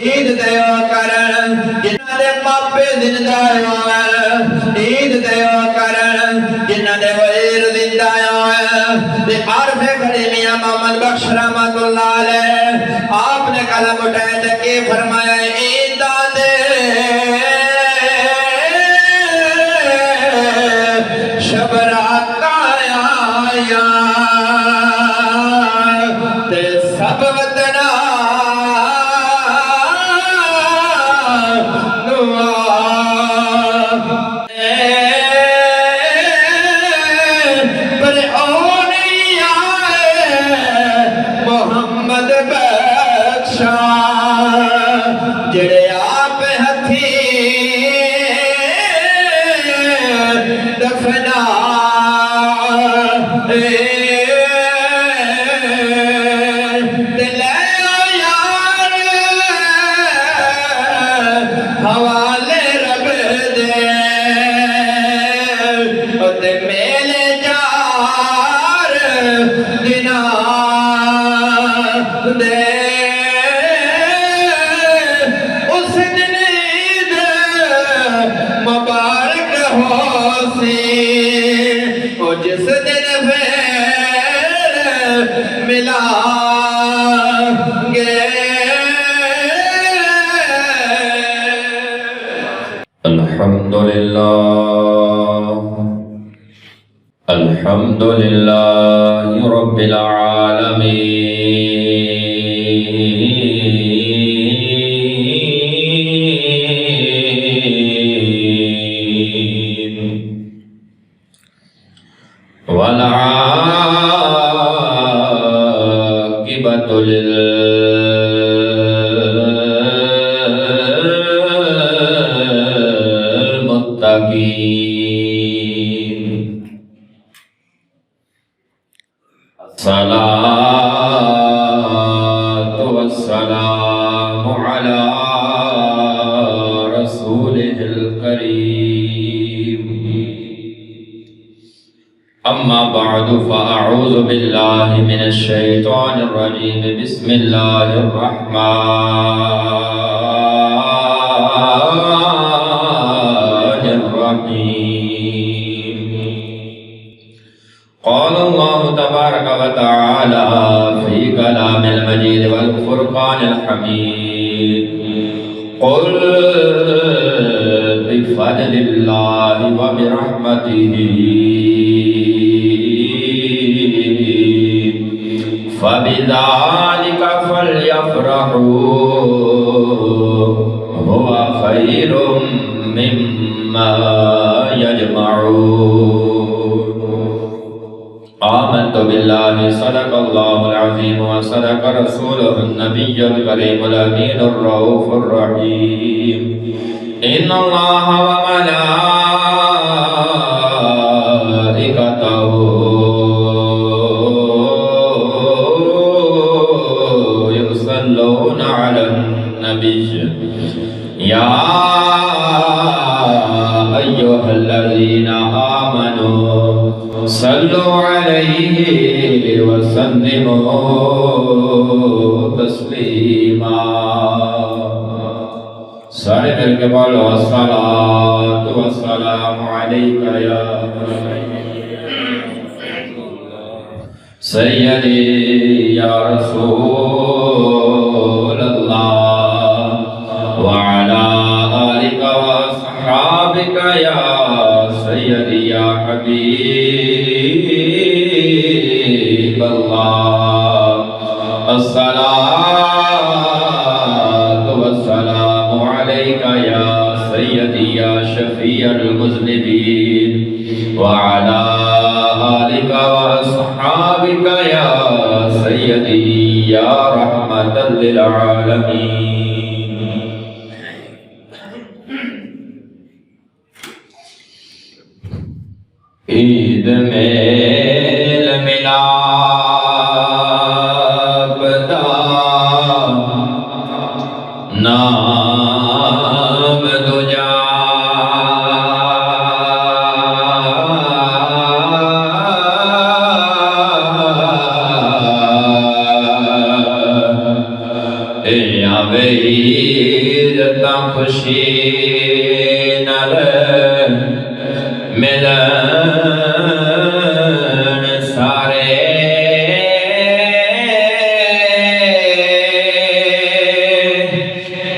عید دیو کرن جنہ دے ماپے زندہ ہوئے عید دیو کرن جنہ دے وزیر زندہ ہوئے دے عارف کھڑی میاں محمد بخش رحمت اللہ علیہ آپ نے قلم اٹھائے تھے کہ فرمایا عید دے شب رات آیا تے سب وطنہ جڑے آپ ہتھی دفنا دلے یار حوالے رب دے تے میلے جار دنا دے او جس دن پھر ملا گے الحمدللہ رب العالمین والعاقبۃ للمتقین الصلاۃ والسلام علی رسولہ الکریم اما بعد فاعوذ باللہ من الشیطان الرجیم بسم اللہ الرحمن الرحیم قال اللہ تبارک وتعالی فی کلام المجید والفرقان الحمید قل بفضل اللہ وبرحمتہ فَبِذَلِكَ فَلْيَفْرَحُوا هُوَ خَيْرٌ مِّمَّا يَجْمَعُونَ آمنت باللہ صدق اللہ العظیم وصدق رسولہ النبی الکریم الامین الرؤوف الرحیم ان اللہ وملائکتہ يصلون على النبي يا أيها الذين آمنوا صلوا عليه وسلموا تسليما سارے مل کے بولو الصلاۃ والسلام علیک یا سیدی یا رسول اللہ وعلا آلک وصحابک یا سیدی یا حبیب اللہ الصلاۃ والسلام علیک یا سیدی یا شفیع المذنبین وعلا آلک وصحابک یا سیدی یا رحمت للعالمین عید میل ملاپ دا نام دجا اے آوے تا خوشی نال ملن سارے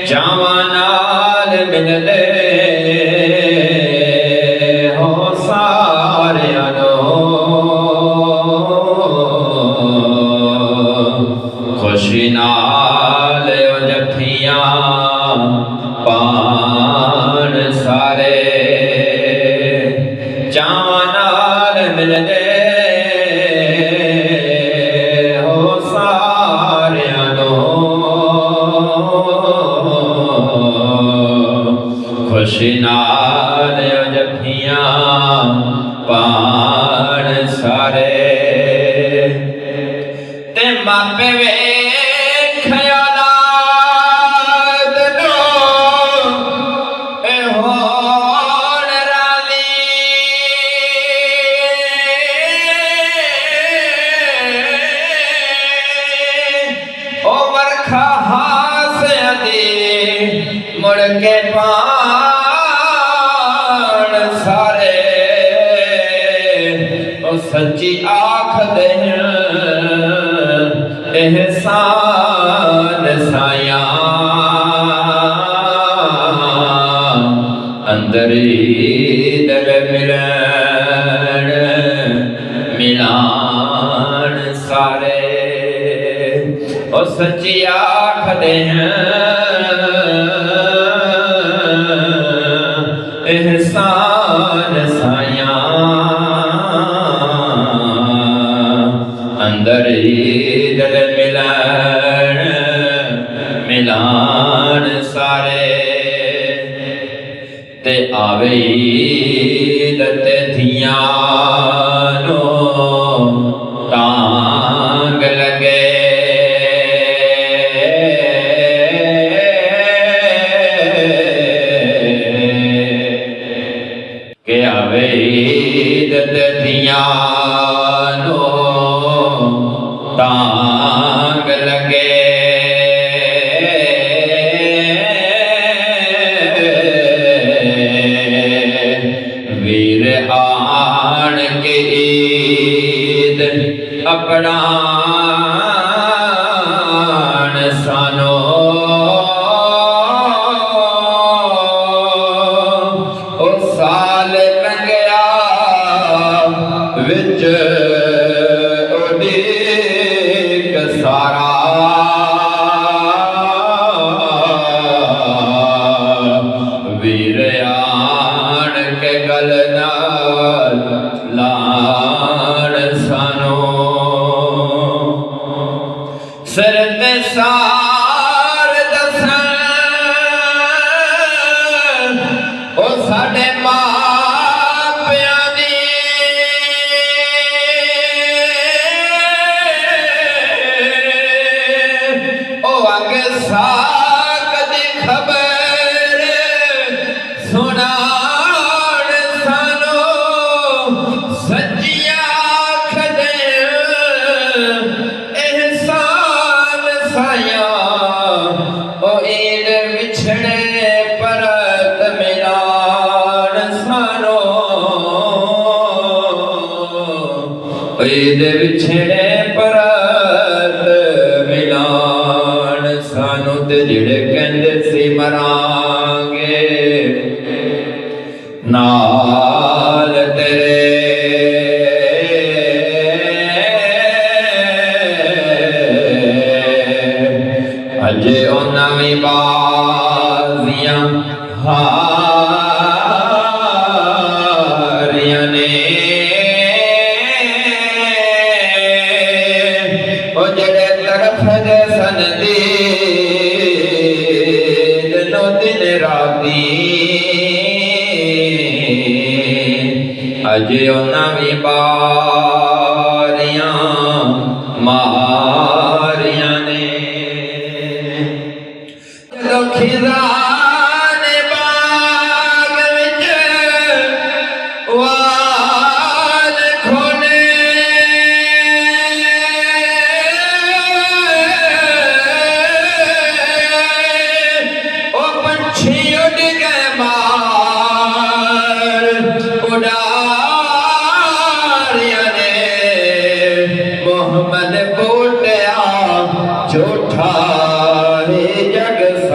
چاواں نال ملدے ہو ساریاں خوشی نال او جفیاں پان سارے چاواں نال ملدے ہو ساریاں خوشی نال او جفیاں پان سارے تے ماپے ویکھیا مڑ کے پان سارے او سچی آکھ دیں احسان سایاں اندری دل ملن ملان سارے او سچی آکھ دیں احسان سایاں اندر دل ملن ملان سارے تے آوے عید تے دھیاں نو ٹانگ لگے کہ آوے عید تے دھیاں نو ٹانگ لگے ویر آن کے عید اپڑان سانو او سال لنگیا وچ اڈیک سارا ویر آن کے گل نال لان سانو سر تے سار دسن او ساڈے ماپیاں دی او اگے ساک دی خبر سنان سانو سچیاں آکھ دیں احسان سایاں او عید وچھڑے پرت ملان سانو عید وچھڑے پرت ملان سانو تے جڑے کہندے سی مرانگے نال تیرے اجے اونا وی بازیاں ہاریاں نے او جڑے طرف دے سن دید نو دن راتی اجے اونا وی باریاں ماریاں نے خزان باغ وچ وال کھونے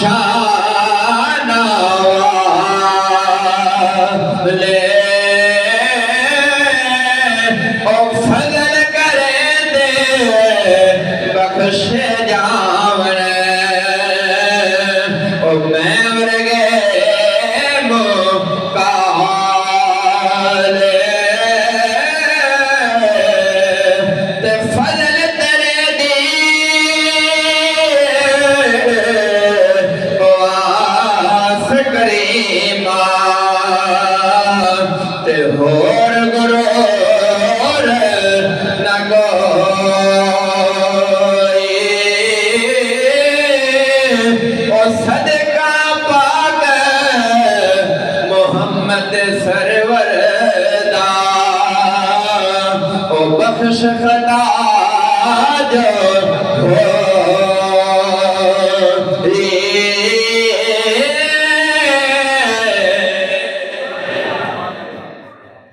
شانہ والے او فضل کرے دے بخش جاون او میں ورگے مکالے تے فضل تیرے دی واس کریمہ تے ہور غرور نہ کوئی او صدقہ پاک محمد سرور دا او بخش خطا جو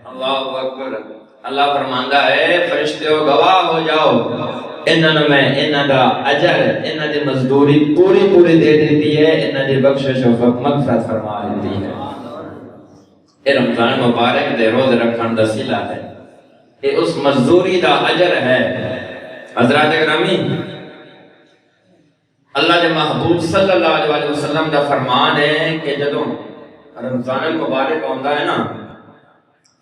اللہ اکبر۔ اللہ فرماندا ہے فرشتیو گواہ ہو جاؤ، انہاں میں انہاں دا اجر انہاں دی مزدوری پوری دے دیتی ہے، انہاں دی بخشش و مغفرت فرما دیتی ہے۔ یہ رمضان مبارک دے روز رکھن دا صلہ ہے، یہ اس مزدوری دا اجر ہے۔ حضرات گرامی، اللہ کے محبوب صلی اللہ علیہ وسلم دا فرمان ہے کہ جدوں رمضان المبارک آندا ہے نا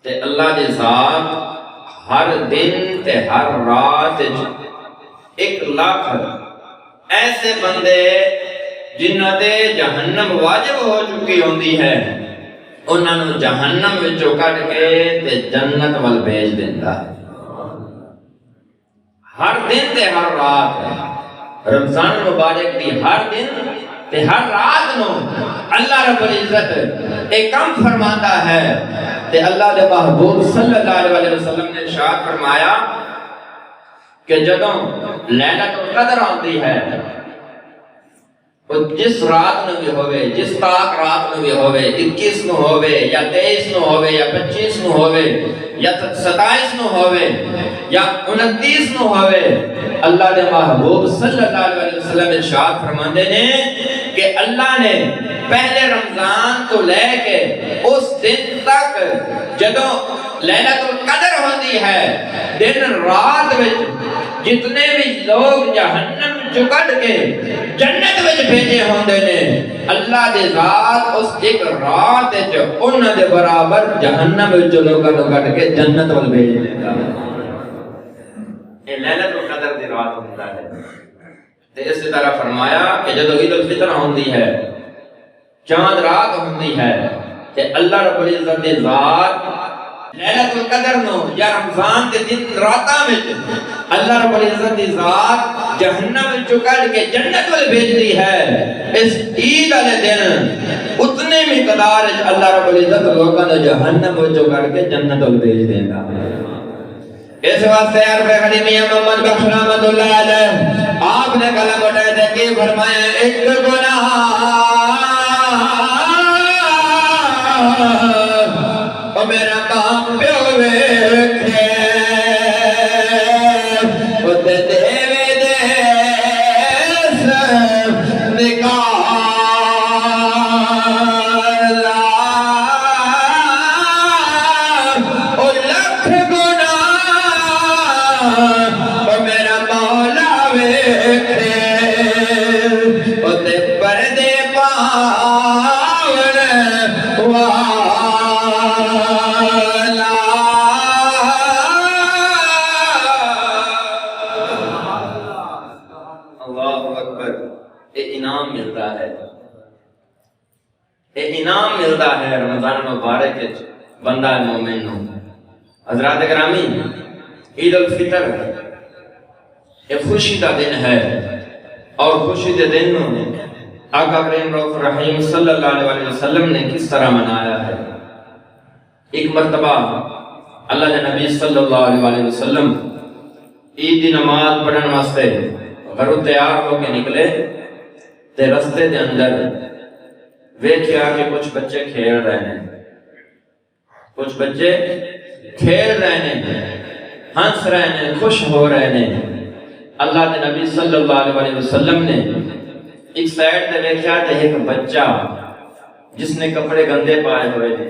تے اللہ دی ذات ہر دن تے ہر رات 1,00,000 ایسے بندے جنہاں دے جہنم واجب ہو چکی ہوندی ہے انہاں نوں جہنم وچوں کڈ کے تے جنت ول بھیج دیندا ہے۔ ہر دن تے ہر رات رمضان مبارک دی ہر دن تے ہر رات نو اللہ رب العزت ایک کم فرماتا ہے تے اللہ دے محبوب صلی اللہ علیہ وسلم نے ارشاد فرمایا کہ جدوں لیلۃ القدر آتی ہے جس رات نو بھی ہوئے، جس تاک رات نو بھی ہوئے، 21 نو ہوئے یا 23 نو ہوئے یا 25 نو ہوئے یا 27 نو ہوئے یا 29 نو ہوئے، اللہ دے محبوب صلی اللہ علیہ وسلم ارشاد فرماندے نے کہ اللہ نے پہلے رمضان تو لے کے اس دن تک جدوں لیلۃ القدر ہوتی ہے دن رات وچ جتنے بھی لوگ جہنم چکڑ کے جنت وچ بھیجے ہوندے نے، اللہ دے ذات اس ایک رات وچ انہاں دے برابر جہنم وچ لوگاں نوں کڈ کے جنت ول بھیج دیندا ہے۔ یہ لیلۃ القدر دی رات ہوندا ہے تے اسی طرح فرمایا کہ جدوں عید الفطر ہوندی ہے، چاند رات ہوندی ہے تے اللہ رب العزت دی ذات لیلۃ القدر نو یا رمضان دے دن راتاں وچ اللہ رب العزت دی ذات جہنم وچوں کڈ کے جنت ول بھیجدی ہے۔ اس عید والے دن اتنے مقدار وچ اللہ رب العزت لوکاں نوں جہنم وچوں کڈ کے جنت ول بھیج دیندا ہے۔ اس واسطے عرف خلیل میاں محمد بخش رحمت اللہ علیہ آپ نے کلام اٹھائے تھے کہ فرمایا ایک گناہ او میرا باپ پیو ویکھے او تے دیوے دیس نکالا او لکھ گناہ او میرا مولا ویکھے او تے پردے پاون انعام ملتا ہے رمضان مبارک بندہ مومن نو۔ حضرات گرامی، عید الفطر ایک خوشی کا دن ہے اور خوشی کے دن آقا کریم رؤوف رحیم صلی اللہ علیہ وسلم نے کس طرح منایا ہے۔ ایک مرتبہ اللہ کے نبی صلی اللہ علیہ وسلم عید کی نماز پڑھن واسطے گھروں تیار ہو کے نکلے تے رستے دے اندر ویکھیا کہ کچھ بچے کھیل رہے ہیں، کچھ بچے کھیل رہے ہیں، ہنس رہے ہیں، خوش ہو رہے ہیں۔ اللہ کے نبی صلی اللہ علیہ وسلم نے ایک سائڈ تے ویکھیا تے ایک بچہ جس نے کپڑے گندے پائے ہوئے نے،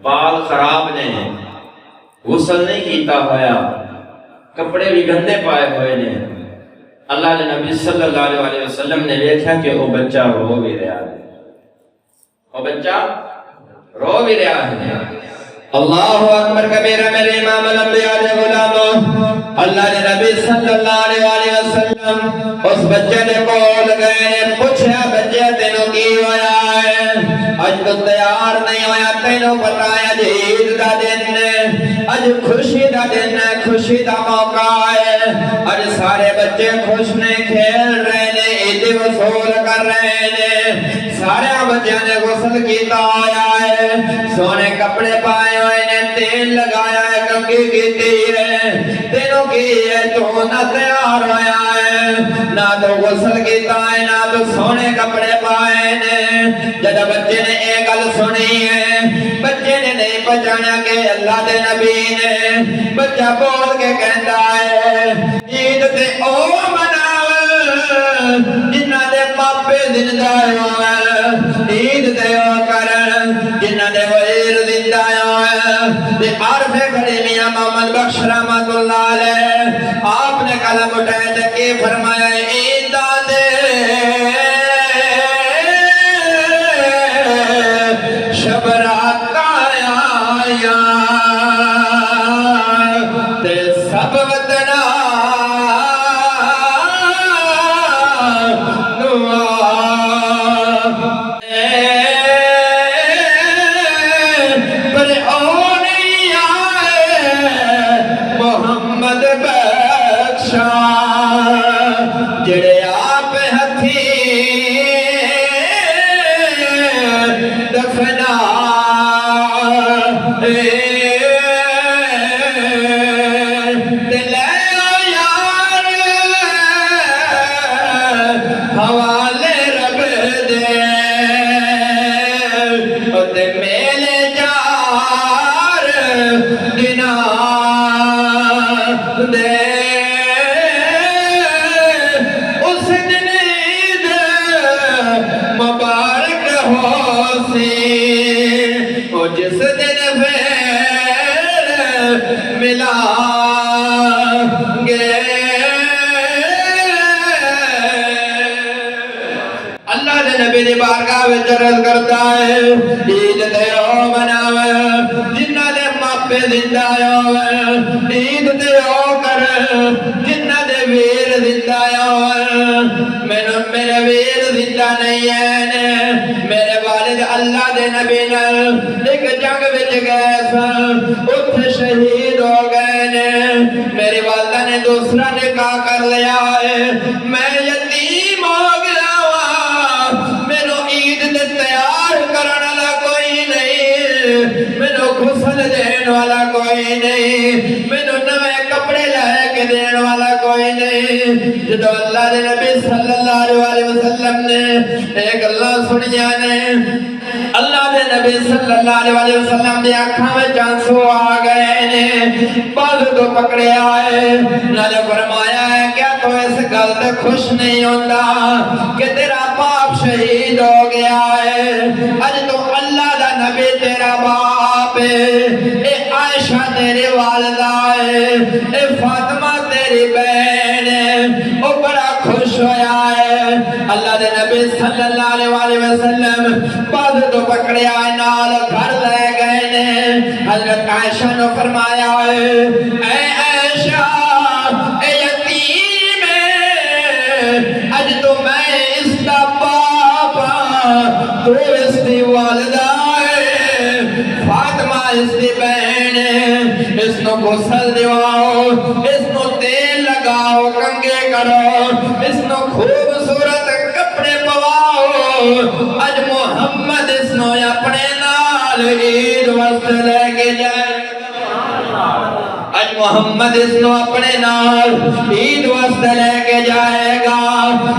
بال خراب نے، غسل نہیں کیتا ہویا، کپڑے بھی گندے پائے ہوئے نے۔ اللہ کے نبی صلی اللہ علیہ وسلم نے دیکھا کہ وہ بچہ رو بھی رہا ہے، وہ بچہ رو بھی رہا ہے۔ اللہ اکبر کبیرہ میرے امام الانبیاء دے غلاموں، اللہ کے نبی صلی اللہ علیہ وسلم اس بچے دے کول گئے نے، پوچھا بچے تینوں کی ہویا ہے؟ اج تو تیار نہیں ہویا، تینوں پتہ ہے اج عید دا دن ہے، اج خوشی دا دن ہے، خوشی دا موقع ہے، اج سارے بچے خوش نے، کھیل رہے نے، عید وصول کر رہے نے، سارے بچوں نے غسل کیتا ہویا ہے، سونے کپڑے پائے ہوئے نے، تیل لگایا ہے، کنگھی کیتی ہے، تینوں کی ہے تو نہ تیار ہویا ہے، نہ تو غسل کیتا ہے، نہ تو سونے کپڑے پائے نے۔ جب بچے نے ایک گل سنی ہے، بچے نے نہیں پہچانا کہ اللہ دے نبی نے، بچہ بول کے کہتا ہے عید تے او مناو جنہ دے پاپے زندہ ہوئے، عید تے او کرن جنہ دے وزیر زندہ ہوئے۔ تے عارف کھڑے میاں محمد بخش رحمت اللہ علیہ آپ نے قلم اٹھائے تے کہ فرمایا عیداں دے شب رات آیا تے سب وطنا پر او نہیں آئے محمد بخشا جڑے آپ ہتھی دفنا حوالے رب دے تے میلے جار دنا دے اس دن عید مبارک ہو سی وہ جس دن پھر ملا گے۔ اللہ دے نبی دی بارگاہ وچ عرض کرتا ہے عید تے او مناوے جنہ دے ماپے زندہ ہوئے، عید تے او کر جنہ دے ویر زندہ ہوئے۔ میرے ویر زندہ نہیں ہیں، میرے والد اللہ دے نبی نال ایک جنگ وچ گئے سن، اتھے شہید ہو گئے نے، میری والدہ نے دوسرا نکاح کر لیا ہے، میں یتیم ہو گیا ہوں، مینوں عید دے تیار کرن والا کوئی نہیں، مینوں غسل دین والا کوئی نہیں، مینوں نویں کپڑے لے کے دین والا کوئی نہیں۔ جدو اللہ دے نبی صلی اللہ علیہ وسلم نے ایک اللہ سنیا نے، اللہ دے نبی صلی اللہ علیہ وسلم دے آنکھاں میں آنسو آ گئے نے، بال تو پکڑے آئے، نال فرمایا ہے کیا تو اس گل تے خوش نہیں ہوتا کہ تیرا باپ شہید ہو گیا ہے، اج تو اللہ دا نبی تیرا باپ ہے، اے عائشہ تیری والدہ ہے، اے فاطمہ تیری بہن ہے، او بڑا خوش ہویا ہے۔ اللہ دے نبی صلی اللہ علیہ وسلم بعد تو پکڑے آئے نال گھر لے گئے نے، حضرت عائشہ نے فرمایا ہے اے عائشہ اے یتیم اج تو میں اس دا باپ تو اس دی والدہ ہے، فاطمہ اس دی بہن ہے، اس نو غسل دیواؤ، اس نو تیل لگاؤ، کنگے کرو، اس نو خوبصورت کپڑے پواؤ، اج محمد اس نو اپنے نال عید وقت لے کے جائے، اج محمد اس نو اپنے نال عید وقت لے کے جائے گا۔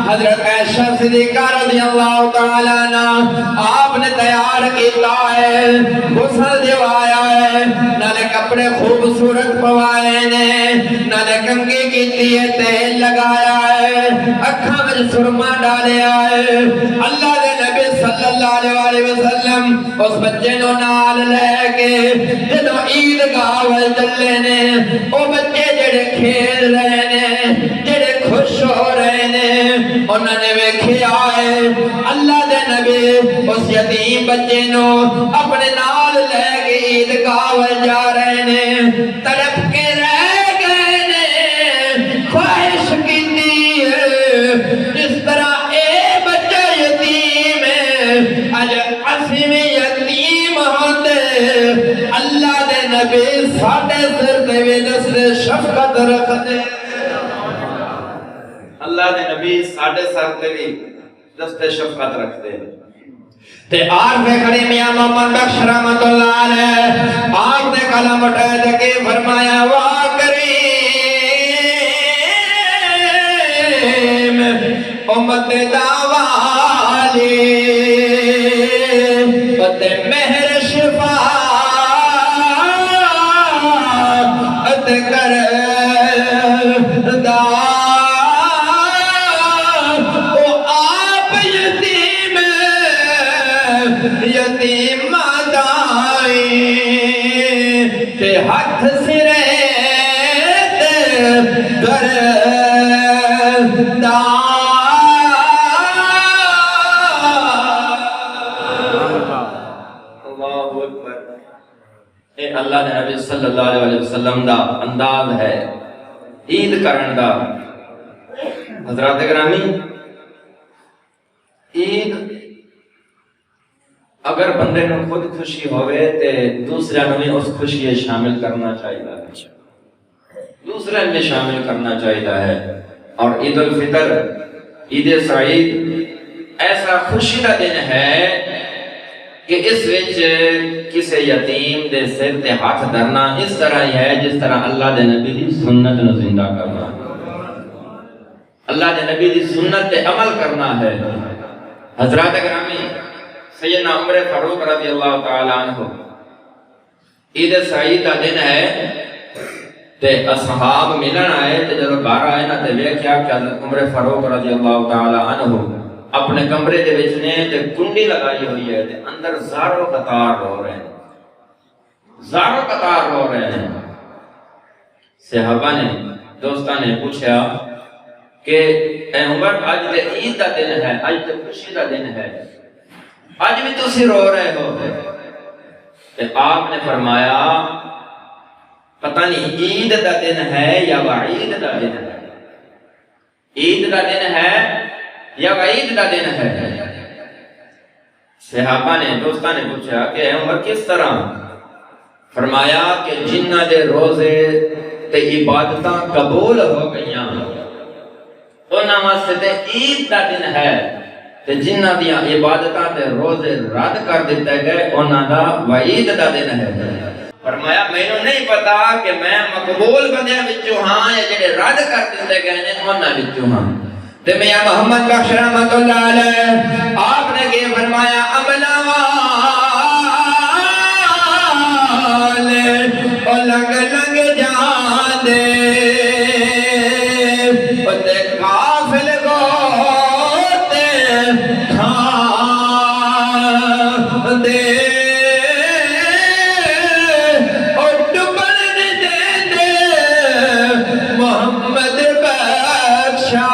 حضرت عائشہ صدیقہ رضی اللہ تعالیٰ عنہ آپ نے تیار کیتا ہے، غسل دیوایا ہے، نالے کپڑے کپڑے خوبصورت پوائے نے، نالے کنگھی کیتی ہے، تیل لگایا ہے، اکھاں وچ سرما ڈالیا ہے۔ اللہ دے نبی صلی اللہ علیہ وسلم اس بچے نو نال لے کے جدوں عیدگاہ ول چلے نے، او بچے جڑے کھیل رہے نے، جڑے خوش ہو رہے نے، انہاں نے ویکھیا ہے اللہ دے نبی اس یتیم بچے نو اپنے نال لے کے عیدگاہ ول جا رہے نے، تڑپ کے رہ گئے نے، خواہش کیتی ہے جس طرح اے بچہ یتیم ہے، اج اسی میں یتیم ہوندے، اللہ دے نبی ساڈے سر تے وی نظر شفقت رکھدے، اللہ دے نبی ساڈے سر تے وی دست شفقت رکھدے۔ تے عارف کھڑے میاں محمد بخش رحمت اللہ علیہ آپ نے کلام اٹھائے تے کہ فرمایا وا کریم امت دا والی تے مہر شفاعت کر دا یتیم دائی تے ہاتھ سرے تے اللہ اکبر۔ اے اللہ دے نبی صلی اللہ علیہ وسلم دا انداز ہے عید کرن دا۔ حضرات گرامی، عید اگر بندے نو خود خوشی ہوئے تے دوسرے نو بھی اس خوشی شامل کرنا چاہیے، دوسرے میں شامل کرنا چاہیے ہے۔ اور عید الفطر، عید سعید ایسا خوشی کا دن ہے کہ اس وچ کسی یتیم دے سر تے ہاتھ دھرنا اس طرح ہی ہے جس طرح اللہ دے نبی دی سنت نو زندہ کرنا، اللہ دے نبی دی سنت تے عمل کرنا ہے۔ حضرات گرامی، سیدنا عمر فاروق رضی اللہ تعالی عنہ عید سعید کا دن ہے تے اصحاب ملن آئے تے جدوں گھر آئے نا تے ویکھیا کہ حضرت عمر فاروق رضی اللہ تعالی عنہ اپنے کمرے دے وچ نے تے کنڈی لگائی ہوئی ہے تے اندر زارو قطار رو رہے ہیں، زارو قطار رو رہے ہیں۔ صحابہ نے، دوستاں نے پوچھا کہ اے عمر آج تے عید دا دن ہے، آج تے خوشی دا دن ہے، آج بھی تسی رو رہے ہو؟ کہ آپ نے فرمایا پتہ نہیں عید دا دن ہے یا وعید دا دن ہے، عید دا دن ہے یا وعید دا دن ہے۔ صحابہ نے، دوستاں نے پوچھا کہ اے عمر کس طرح؟ فرمایا کہ جنہ دے روزے تے عبادتاں قبول ہو گئیاں انہاں واسطے تے عید دا دن ہے، تے جنہ دیاں عبادتاں تے روزے رد کر دیتے گئے انہاں دا وعید دا دن ہے۔ فرمایا مینوں نہیں پتا کہ میں مقبول بندیاں وچوں ہاں یا جڑے رد کر دیتے گئے نے انہاں وچوں ہاں۔ تے میاں محمد بخش رحمت اللہ علیہ آپ نے کہ فرمایا عملہ والے او لنگ لنگ جاندے او تے قافل گوتے کھاندے او ڈبن دے محمد بخشا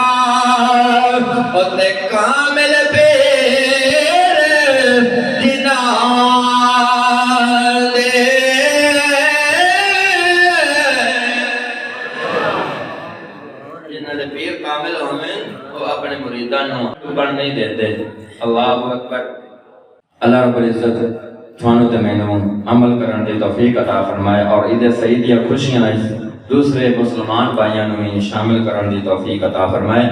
او تے کامل پیر جنان دے۔ جنہاں دے پیر کامل ہوئے وہ اپنے مریداں نو ڈوبن نہیں دیتے۔ اللہ اکبر۔ اللہ رب العزت تھانوں تے مینوں عمل کرن دی توفیق عطا فرمائے اور عید سعید یا خوشیاں دوسرے مسلمان بھائیاں نو شامل کرن دی توفیق عطا فرمائے۔